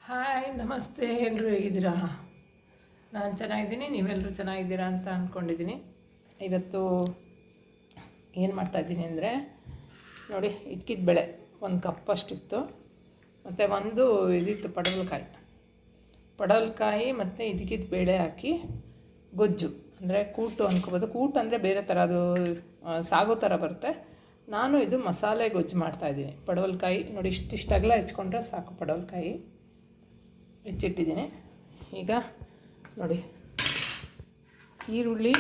Hi, ನಮಸ್ತೆ. ಎಲ್ಲರೂ ಹೇಗಿದ್ದೀರಾ? ನಾನು ಚೆನ್ನಾಗಿದ್ದೀನಿ, ನೀವೆಲ್ಲರೂ ಚೆನ್ನಾಗಿದ್ದೀರಾ ಅಂತ ಅಂದ್ಕೊಂಡಿದ್ದೀನಿ. ಇವತ್ತು ಏನು ಮಾಡ್ತಾಯಿದ್ದೀನಿ ಅಂದರೆ, ನೋಡಿ, ಇದ್ಕಿದ ಬೇಳೆ ಒಂದು ಕಪ್ ಅಷ್ಟಿತ್ತು, ಮತ್ತು ಒಂದು ಇದಿತ್ತು ಪಡವಲಕಾಯಿ ಮತ್ತು ಇದಕ್ಕಿದ ಬೇಳೆ ಹಾಕಿ ಗೊಜ್ಜು, ಅಂದರೆ ಕೂಟು ಅಂದ್ಕೋಬೋದು. ಕೂಟು ಅಂದರೆ ಬೇರೆ ಥರ, ಅದು ಸಾಗೋ ಥರ ಬರುತ್ತೆ. ನಾನು ಇದು ಮಸಾಲೆ ಗೊಜ್ಜು ಮಾಡ್ತಾಯಿದ್ದೀನಿ. ಪಡವಲಕಾಯಿ ನೋಡಿ, ಇಷ್ಟಿಷ್ಟು ಅಗಲ ಹೆಚ್ಕೊಂಡ್ರೆ ಸಾಕು. ಪಡವಲಕಾಯಿ ಹೆಚ್ಚಿಟ್ಟಿದ್ದೀನಿ. ಈಗ ನೋಡಿ, ಈರುಳ್ಳಿ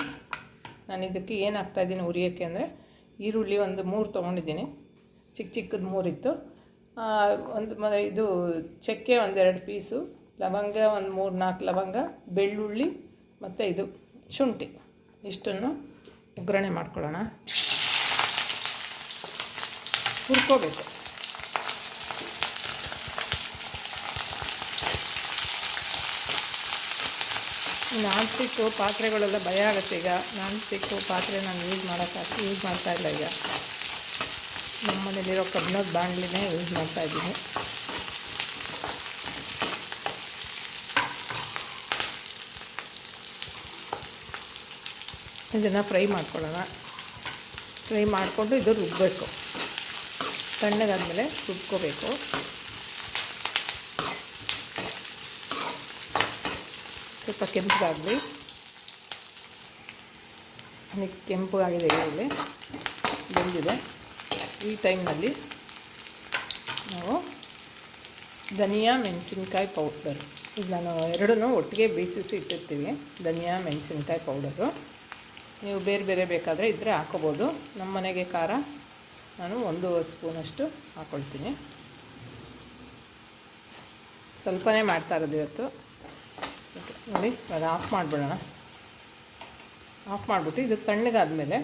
ನಾನು ಇದಕ್ಕೆ ಏನು ಹಾಕ್ತಾಯಿದ್ದೀನಿ ಉರಿಯೋಕ್ಕೆ ಅಂದರೆ, ಈರುಳ್ಳಿ ಒಂದು 3 ತೊಗೊಂಡಿದ್ದೀನಿ. ಚಿಕ್ಕದು 3 ಇತ್ತು. ಇದು ಚಕ್ಕೆ 1-2 ಪೀಸು, ಲವಂಗ ಒಂದು 3-4 ಲವಂಗ, ಬೆಳ್ಳುಳ್ಳಿ ಮತ್ತು ಇದು ಶುಂಠಿ, ಇಷ್ಟನ್ನು ಒಗ್ಗರಣೆ ಮಾಡ್ಕೊಳ್ಳೋಣ. ಹುರ್ಕೋಬೇಕು. ನಾನ್ ಸ್ಟಿಕ್ಕು ಪಾತ್ರೆಗಳೆಲ್ಲ ಭಯ ಆಗುತ್ತೆ. ಈಗ ನಾನ್ ಸ್ಟಿಕ್ಕು ಪಾತ್ರೆ ನಾನು ಯೂಸ್ ಮಾಡ್ತಾಯಿಲ್ಲ. ಈಗ ನಮ್ಮ ಮನೇಲಿರೋ ಕಬ್ಬಿಣದ ಬಾಣಲಿನೇ ಯೂಸ್ ಮಾಡ್ತಾಯಿದ್ದೀನಿ. ಇದನ್ನು ಫ್ರೈ ಮಾಡ್ಕೊಳ್ಳೋಣ. ಫ್ರೈ ಮಾಡಿಕೊಂಡು ಇದು ರುಬ್ಬಬೇಕು. ತಣ್ಣಗಾದ್ಮೇಲೆ ರುಬ್ಕೋಬೇಕು. ಸ್ವಲ್ಪ ಕೆಂಪಗಾಗಲಿ. ಕೆಂಪಗಾಗಿದೆ, ಈರುಳ್ಳಿ ಬೆಂದಿದೆ. ಈ ಟೈಮ್ನಲ್ಲಿ ನಾವು ಧನಿಯಾ ಮೆಣಸಿನ್ಕಾಯಿ ಪೌಡರ್, ಈಗ ನಾನು ಎರಡನ್ನೂ ಒಟ್ಟಿಗೆ ಬೇಯಿಸಿ ಇಟ್ಟಿರ್ತೀವಿ. ಧನಿಯಾ ಮೆಣಸಿನ್ಕಾಯಿ ಪೌಡರು ನೀವು ಬೇರೆ ಬೇರೆ ಬೇಕಾದರೆ ಇದ್ದರೆ ಹಾಕೋಬೋದು. ನಮ್ಮ ಮನೆಗೆ ಖಾರ ನಾನು 1 ಸ್ಪೂನಷ್ಟು ಹಾಕ್ಕೊಳ್ತೀನಿ. ಸ್ವಲ್ಪನೇ ಮಾಡ್ತಾ ಇರೋದು ಇವತ್ತು. ನೋಡಿ, ಇವಾಗ ಆಫ್ ಮಾಡಿಬಿಡೋಣ. ಆಫ್ ಮಾಡಿಬಿಟ್ಟು ಇದು ತಣ್ಣಗಾದ್ಮೇಲೆ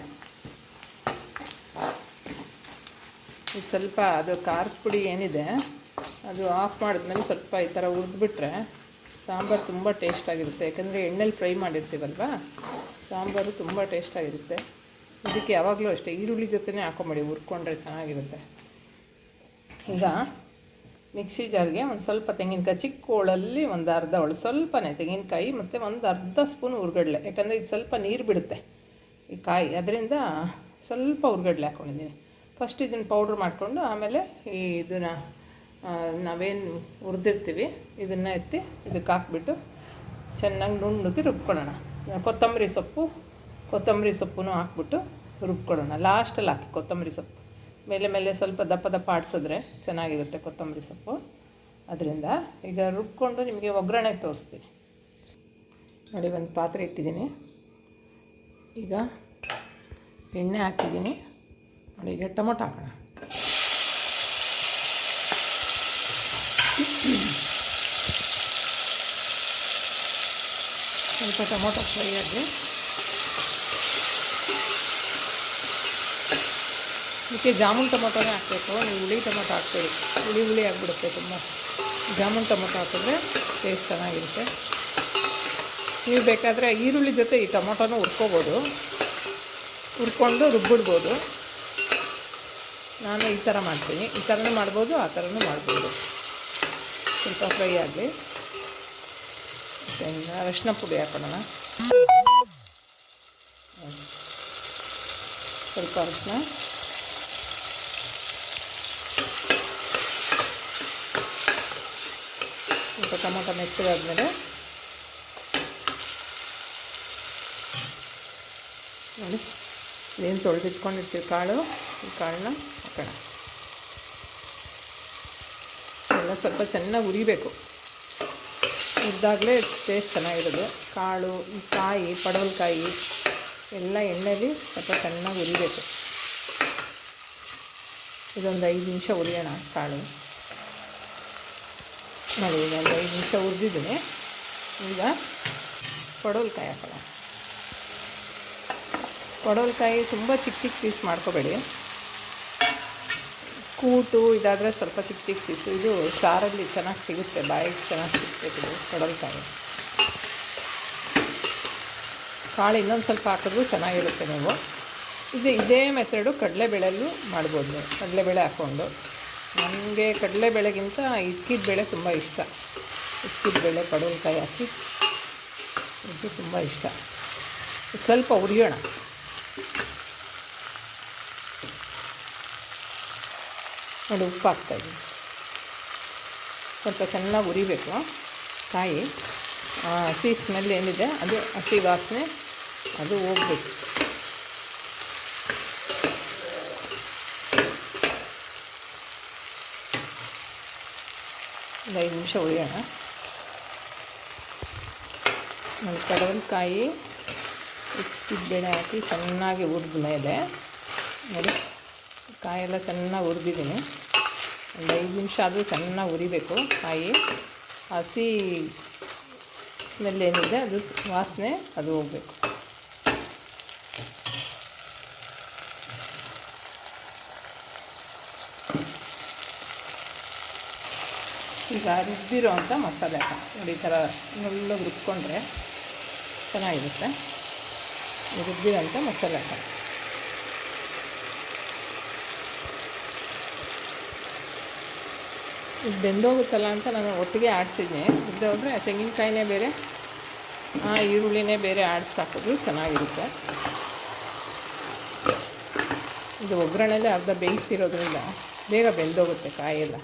ಇದು ಸ್ವಲ್ಪ ಅದು ಖಾರದ ಪುಡಿ ಏನಿದೆ ಅದು ಆಫ್ ಮಾಡಿದ್ಮೇಲೆ ಸ್ವಲ್ಪ ಈ ಥರ ಹುರಿದ್ಬಿಟ್ರೆ ಸಾಂಬಾರು ತುಂಬ ಟೇಸ್ಟಾಗಿರುತ್ತೆ. ಯಾಕಂದರೆ ಎಣ್ಣೆಲಿ ಫ್ರೈ ಮಾಡಿರ್ತೀವಲ್ವ, ಸಾಂಬಾರು ತುಂಬ ಟೇಸ್ಟಾಗಿರುತ್ತೆ. ಇದಕ್ಕೆ ಯಾವಾಗಲೂ ಅಷ್ಟೇ ಈರುಳ್ಳಿ ಜೊತೆನೇ ಹಾಕೊಂಬಿಡಿ, ಹುರ್ಕೊಂಡ್ರೆ ಚೆನ್ನಾಗಿರುತ್ತೆ. ಈಗ ಮಿಕ್ಸಿ ಜಾರ್ಗೆ ಒಂದು ಸ್ವಲ್ಪ ತೆಂಗಿನಕಾಯಿ, ಚಿಕ್ಕ ಹೋಳಲ್ಲಿ ಒಂದು ಅರ್ಧ ಹೋಳು, ಸ್ವಲ್ಪನೇ ತೆಂಗಿನಕಾಯಿ ಮತ್ತು ಒಂದು ಅರ್ಧ ಸ್ಪೂನ್ ಹುರ್ಗಡ್ಲೆ. ಯಾಕಂದರೆ ಇದು ಸ್ವಲ್ಪ ನೀರು ಬಿಡುತ್ತೆ ಈ ಕಾಯಿ, ಅದರಿಂದ ಸ್ವಲ್ಪ ಹುರ್ಗಡ್ಲೆ ಹಾಕ್ಕೊಂಡಿದ್ದೀನಿ. ಫಸ್ಟ್ ಇದನ್ನು ಪೌಡ್ರ್ ಮಾಡಿಕೊಂಡು ಆಮೇಲೆ ಇದನ್ನು ನಾವೇನು ಹುರಿದಿರ್ತೀವಿ ಇದನ್ನು ಎತ್ತಿ ಇದಕ್ಕೆ ಹಾಕ್ಬಿಟ್ಟು ಚೆನ್ನಾಗಿ ನುಣ್ಣಗೆ ರುಬ್ಕೊಳ್ಳೋಣ. ಕೊತ್ತಂಬರಿ ಸೊಪ್ಪು ಹಾಕ್ಬಿಟ್ಟು ರುಬ್ಕೊಳ್ಳೋಣ. ಲಾಸ್ಟಲ್ಲಿ ಹಾಕಿ ಕೊತ್ತಂಬರಿ ಸೊಪ್ಪು ಮೇಲೆ ಸ್ವಲ್ಪ ದಪ್ಪ ಆಡಿಸಿದ್ರೆ ಚೆನ್ನಾಗಿರುತ್ತೆ ಕೊತ್ತಂಬರಿ ಸೊಪ್ಪು. ಅದರಿಂದ ಈಗ ರುಬ್ಕೊಂಡು ನಿಮಗೆ ಒಗ್ಗರಣೆಗೆ ತೋರಿಸ್ತೀನಿ. ನೋಡಿ, ಒಂದು ಪಾತ್ರೆ ಇಟ್ಟಿದ್ದೀನಿ. ಈಗ ಎಣ್ಣೆ ಹಾಕಿದ್ದೀನಿ. ನೋಡಿ, ಈಗ ಟೊಮೊಟೊ ಹಾಕೋಣ. ಸ್ವಲ್ಪ ಟೊಮೊಟೊ ಫ್ರೈ ಆಗಿ ಇದಕ್ಕೆ ಜಾಮೂನ್ ಟೊಮೊಟೊನೇ ಹಾಕಬೇಕು. ನೀವು ಹುಳಿ ಟೊಮೊಟೊ ಹಾಕ್ಬೇಡಿ, ಹುಳಿ ಆಗಿಬಿಡುತ್ತೆ ತುಂಬ. ಜಾಮೂನ್ ಟೊಮೊಟೊ ಹಾಕಿದ್ರೆ ಟೇಸ್ಟ್ ಚೆನ್ನಾಗಿರುತ್ತೆ. ನೀವು ಬೇಕಾದರೆ ಈರುಳ್ಳಿ ಜೊತೆ ಈ ಟೊಮೊಟೊನೂ ಹುರ್ಕೊಂಡು ರುಬ್ಬಿಡ್ಬೋದು. ನಾನು ಈ ಥರ ಮಾಡ್ತೀನಿ. ಈ ಥರನೂ ಮಾಡ್ಬೋದು, ಆ ಥರನೂ ಮಾಡ್ಬೋದು. ಸ್ವಲ್ಪ ಫ್ರೈ ಆಗಲಿ. ಅರಿಶಿನ ಪುಡಿ ಹಾಕೋಣ. ಸ್ವಲ್ಪ ಅರಿಶಿನ, ಸ್ವಲ್ಪ ಟೊಮೊಟೊ ಮೆತ್ತಗಾದ್ಮೇಲೆ ನೋಡಿ, ಏನು ತೊಳೆದಿಟ್ಕೊಂಡಿರ್ತೀವಿ ಕಾಳು, ಈ ಕಾಳನ್ನ ಹಾಕೋಣ. ಎಲ್ಲ ಸ್ವಲ್ಪ ಚೆನ್ನಾಗಿ ಉರಿಬೇಕು. ಹುರಿದಾಗಲೇ ಟೇಸ್ಟ್ ಚೆನ್ನಾಗಿರೋದು. ಕಾಳು, ಈ ಕಾಯಿ, ಪಡವಲಕಾಯಿ ಎಲ್ಲ ಎಣ್ಣೆಲಿ ಸ್ವಲ್ಪ ಚೆನ್ನಾಗಿ ಉರಿಬೇಕು. ಇದೊಂದು 5 ನಿಮಿಷ ಉರಿಯೋಣ ಕಾಳು. ನೋಡಿ, ಈಗ ಒಂದು 5 ನಿಮಿಷ ಹುರಿದಿದ್ದೀನಿ. ಈಗ ಪಡವಲಕಾಯಿ ಹಾಕೋಣ. ಪಡವಲಕಾಯಿ ತುಂಬ ಚಿಕ್ಕ ಪೀಸ್ ಮಾಡ್ಕೋಬೇಡಿ. ಕೂಟು ಇದಾದರೆ ಸ್ವಲ್ಪ ಚಿಕ್ಕ ಪೀಸು. ಇದು ಸಾರಲ್ಲಿ ಚೆನ್ನಾಗಿ ಸಿಗುತ್ತೆ, ಬಾಯಿಗೆ ಚೆನ್ನಾಗಿ ಸಿಗ್ತೈತೆ ಇದು ಪಡವಲಕಾಯಿ. ಕಾಳು ಇನ್ನೊಂದು ಸ್ವಲ್ಪ ಹಾಕಿದ್ರೂ ಚೆನ್ನಾಗಿರುತ್ತೆ. ನೀವು ಇದೇ ಮೆಥಡು ಕಡಲೆಬೇಳೆಯಲ್ಲೂ ಮಾಡ್ಬೋದು. ನೀವು ಕಡಲೆಬೇಳೆ ಹಾಕ್ಕೊಂಡು ನನಗೆ ಕಡಲೆಬೇಳೆಗಿಂತ ಇಕ್ಕಿದ ಬೇಳೆ ತುಂಬ ಇಷ್ಟ. ಉದ್ದಿನಬೇಳೆ ಪಡವಲಕಾಯಿ ಹಾಕಿ ಇದು ತುಂಬ ಇಷ್ಟ. ಸ್ವಲ್ಪ ಉರಿಯೋಣ. ನೋಡಿ ಉಪ್ಪು ಹಾಕ್ತಾಯಿದ್ದೀನಿ. ಸ್ವಲ್ಪ ಚೆನ್ನಾಗಿ ಉರಿಬೇಕು ಕಾಯಿ. ಹಸಿ ಸ್ಮೆಲ್ ಏನಿದೆ ಅದು ಹಸಿ ವಾಸನೆ ಅದು ಹೋಗ್ಬೇಕು. ಒಂದು 5 ನಿಮಿಷ ಉರಿಯೋಣ. ನೋಡಿ ಪಡವಲಕಾಯಿ ಉದ್ದಿನಬೇಳೆ ಹಾಕಿ ಚೆನ್ನಾಗಿ ಹುರಿದ ಮೇಲೆ ನೋಡಿ ಕಾಯೆಲ್ಲ ಚೆನ್ನಾಗಿ ಹುರಿದಿದ್ದೀನಿ. ಒಂದು 5 ನಿಮಿಷ ಆದರೂ ಚೆನ್ನಾಗಿ ಉರಿಬೇಕು ಕಾಯಿ. ಹಸಿ ಸ್ಮೆಲ್ ಏನಿದೆ ಅದು ವಾಸನೆ ಅದು ಹೋಗಬೇಕು. ಈಗ ರುಬ್ಬಿರೋ ಅಂಥ ಮಸಾಲೆ ನೋಡಿ ಈ ಥರ ನುಳ್ಳಗೆ ರುಬ್ಕೊಂಡ್ರೆ ಚೆನ್ನಾಗಿರುತ್ತೆ. ರುಬ್ಬಿರೋಂಥ ಮಸಾಲೆ ಇದು ಬೆಂದೋಗುತ್ತಲ್ಲ ಅಂತ ನಾನು ಒಟ್ಟಿಗೆ ಆಡಿಸಿದ್ನಿ. ಇದ್ದೆ ಹೋದರೆ ತೆಂಗಿನಕಾಯಿನೇ ಬೇರೆ ಈರುಳ್ಳಿನೇ ಬೇರೆ ಆಡಿಸಿ ಹಾಕಿದ್ರು ಚೆನ್ನಾಗಿರುತ್ತೆ. ಇದು ಒಗ್ಗರಣೆಲೆ ಅರ್ಧ ಬೇಯಿಸಿರೋದ್ರಿಂದ ಬೇಗ ಬೆಂದೋಗುತ್ತೆ ಕಾಯೆಲ್ಲ.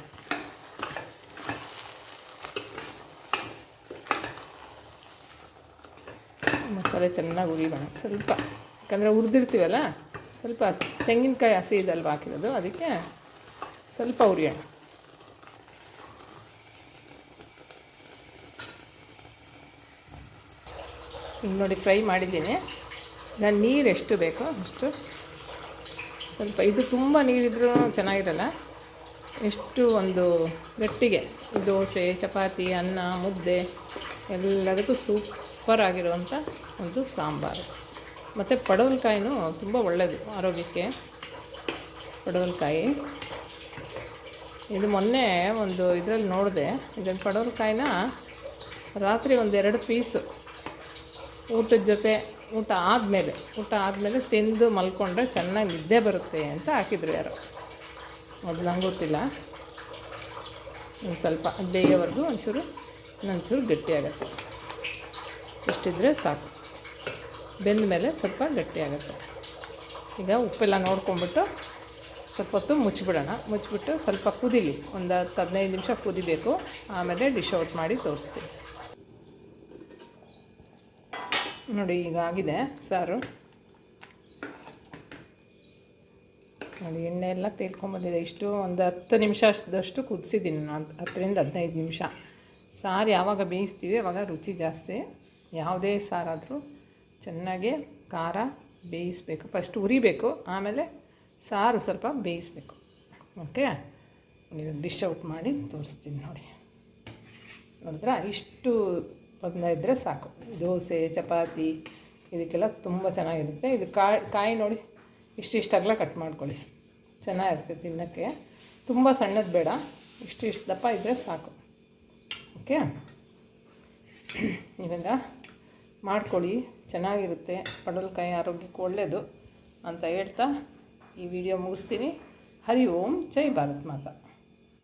ಮಸಾಲೆ ಚೆನ್ನಾಗಿ ಉರಿಯೋಣ ಸ್ವಲ್ಪ, ಯಾಕಂದರೆ ಹುರಿದಿರ್ತೀವಲ್ಲ ಸ್ವಲ್ಪ ತೆಂಗಿನಕಾಯಿ ಹಸಿ ಇದಲ್ವ ಹಾಕಿರೋದು, ಅದಕ್ಕೆ ಸ್ವಲ್ಪ ಉರಿಯೋಣ. ಈಗ ನೋಡಿ ಫ್ರೈ ಮಾಡಿದ್ದೀನಿ. ನಾನು ನೀರು ಎಷ್ಟು ಬೇಕೋ ಅಷ್ಟು ಸ್ವಲ್ಪ, ಇದು ತುಂಬ ನೀರಿದ್ರೂ ಚೆನ್ನಾಗಿರಲ್ಲ. ಎಷ್ಟು ಒಂದು ಗಟ್ಟಿಗೆ ದೋಸೆ, ಚಪಾತಿ, ಅನ್ನ, ಮುದ್ದೆ ಎಲ್ಲದಕ್ಕೂ ಸೂಪರ್ ಆಗಿರುವಂಥ ಒಂದು ಸಾಂಬಾರು. ಮತ್ತು ಪಡವಲಕಾಯಿನೂ ತುಂಬ ಒಳ್ಳೆಯದು ಆರೋಗ್ಯಕ್ಕೆ. ಪಡವಲಕಾಯಿ ಇದು ಮೊನ್ನೆ ಒಂದು ಇದರಲ್ಲಿ ನೋಡಿದೆ. ಇದನ್ನು ಪಡವಲಕಾಯಿನ ರಾತ್ರಿ ಒಂದು 2 ಪೀಸು ಊಟದ ಜೊತೆ ಊಟ ಆದಮೇಲೆ ತಿಂದು ಮಲ್ಕೊಂಡ್ರೆ ಚೆನ್ನಾಗಿ ನಿದ್ದೆ ಬರುತ್ತೆ ಅಂತ ಹಾಕಿದ್ರು ಯಾರೋ. ಅದು ನಂಗೆ ಗೊತ್ತಿಲ್ಲ. ಒಂದು ಸ್ವಲ್ಪ ಬೇಯೋವರೆಗೂ ಒಂಚೂರು ಗಟ್ಟಿಯಾಗತ್ತೆ. ಇಷ್ಟಿದ್ರೆ ಸಾಕು. ಬೆಂದ ಮೇಲೆ ಸ್ವಲ್ಪ ಗಟ್ಟಿಯಾಗುತ್ತೆ. ಈಗ ಉಪ್ಪೆಲ್ಲ ನೋಡ್ಕೊಂಬಿಟ್ಟು ಸ್ವಲ್ಪ ಹೊತ್ತು ಮುಚ್ಚಿಬಿಟ್ಟು ಸ್ವಲ್ಪ ಕುದೀಲಿ. ಒಂದು 10-15 ನಿಮಿಷ ಕುದಿಬೇಕು. ಆಮೇಲೆ ಡಿಶ್ ಔಟ್ ಮಾಡಿ ತೋರಿಸ್ತೀನಿ. ನೋಡಿ ಈಗ ಆಗಿದೆ ಸಾರು. ನೋಡಿ ಎಣ್ಣೆ ಎಲ್ಲ ತೇಲ್ಕೊಂಬಂದಿದೆ. ಇಷ್ಟು ಒಂದು 10 ನಿಮಿಷದಷ್ಟು ಕುದಿಸಿದ್ದೀನಿ ನಾನು. 10-15 ನಿಮಿಷ. ಸಾರು ಯಾವಾಗ ಬೇಯಿಸ್ತೀವಿ ಆವಾಗ ರುಚಿ ಜಾಸ್ತಿ. ಯಾವುದೇ ಸಾರಾದರೂ ಚೆನ್ನಾಗಿ ಖಾರ ಬೇಯಿಸಬೇಕು. ಫಸ್ಟ್ ಉರಿಬೇಕು, ಆಮೇಲೆ ಸಾರು ಸ್ವಲ್ಪ ಬೇಯಿಸಬೇಕು. ಓಕೆ, ನೀವು ಡಿಶ್ ಔಟ್ ಮಾಡಿ ತೋರಿಸ್ತೀನಿ. ನೋಡಿದ್ರೆ ಇಷ್ಟು ಪದ ಇದ್ದರೆ ಸಾಕು. ದೋಸೆ, ಚಪಾತಿ ಇದಕ್ಕೆಲ್ಲ ತುಂಬ ಚೆನ್ನಾಗಿರುತ್ತೆ. ಇದು ಕಾಯಿ ನೋಡಿ ಇಷ್ಟಿಷ್ಟಾಗಲ ಕಟ್ ಮಾಡ್ಕೊಳ್ಳಿ, ಚೆನ್ನಾಗಿರುತ್ತೆ ತಿನ್ನೋಕ್ಕೆ. ತುಂಬ ಸಣ್ಣದು ಬೇಡ, ಇಷ್ಟು ದಪ್ಪ ಇದ್ದರೆ ಸಾಕು. ಓಕೆ, ಇವಾಗ ಮಾಡ್ಕೊಳ್ಳಿ, ಚೆನ್ನಾಗಿರುತ್ತೆ. ಪಡವಲಕಾಯಿ ಆರೋಗ್ಯಕ್ಕೆ ಒಳ್ಳೆಯದು ಅಂತ ಹೇಳ್ತಾ ಈ ವಿಡಿಯೋ ಮುಗಿಸ್ತೀನಿ. ಹರಿ ಓಂ, ಜೈ ಭಾರತ್ ಮಾತಾ.